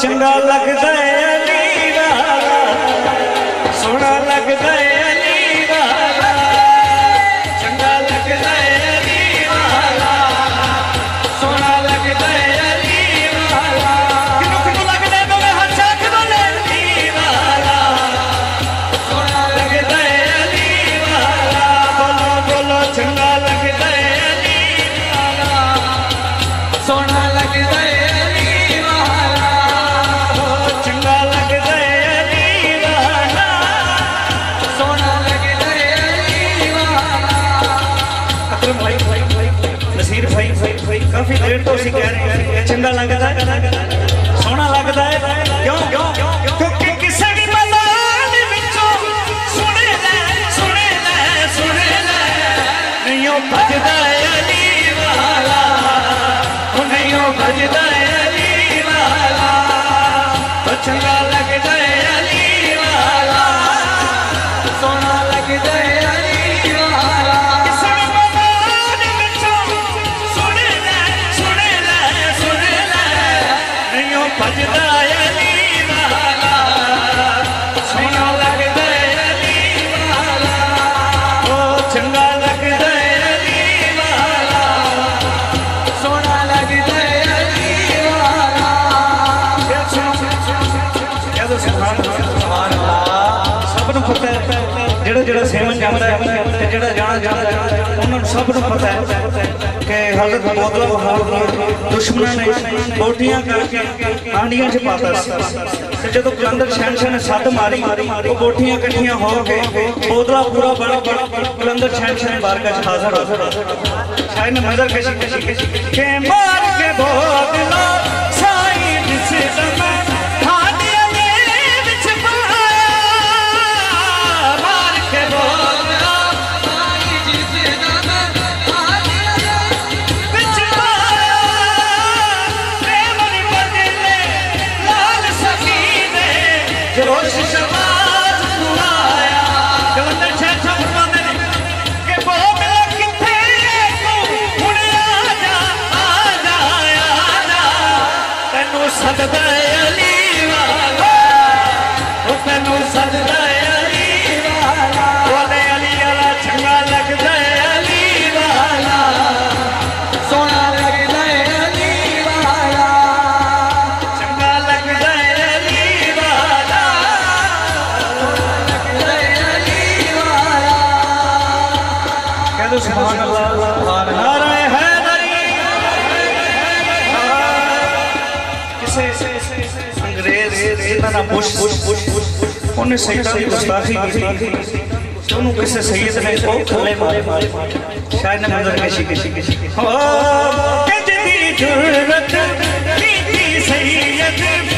चंगा लगदा है अली वाला, सोना लगदा है अली वाला, चंगा लगदा है अली वाला, सोना लगदा है अली वाला। किनू किनू लगदा है मैं हर चाक वाले अली वाला, सोना लगदा है अली वाला। बोलो बोलो चंगा लगदा है अली वाला, सोना लगदा है काफी देर तो कह रहे हैं चंगा लगता है, सोना लगता है। क्यों क्यों क्योंकि किसी भी मैदान विचों सुने ले नहीं भजदा है अली वाला, नहीं भजदा है अली वाला, तो चंगा लगता है अली वाला, सोना लगता है अली वाला। भजदा अली वाला, सोना लगदा अली वाला, ओ चंगा लगदा अली वाला, सोना लगदा अली वाला। सब नूं पता है जेड़ा जेड़ा सेवन जांदा है ते जेड़ा जाना जांदा उन्हां सब नूं पता है कि हज़रत मौला दुश्मनों ने बोटियां करके आंडियां च पाता ते जदों कलंदर शहनशाह ने सद मारी वो बोटियां इकट्ठियां हो के बोतला पूरा बन कलंदर शहनशाह ने बारगाह च हाज़र हो। शायद ने नजर कशी के मार के बोतला साई विच दमा हादिया ने विच पाया, मार के बोतला साई विच दमा हादिया ने विच पाया, प्रेमनी बदले लाल सकीने जोश शबाज बुलाया। कलंदर शहनशाह फरमाते हैं कि वो मिला किथे तू हुण आजा आजा आजा, तैनू सददा अली वाला, ओ तैनू सददा अली वाला, बोले अली वाला चंगा लगदा अली वाला, सोना लगदा अली वाला, चंगा लगदा अली वाला, लगदा अली वाला। कह दो सुभान अल्लाह, नारे हैदरी। किसे अंग्रेज ना बुश उन्हें सैयदा की गुस्ताखी की, उन्होंने किसी सैयद ने वो थले मारे शायद ने नजर कशी हो जुर्रत की सैयद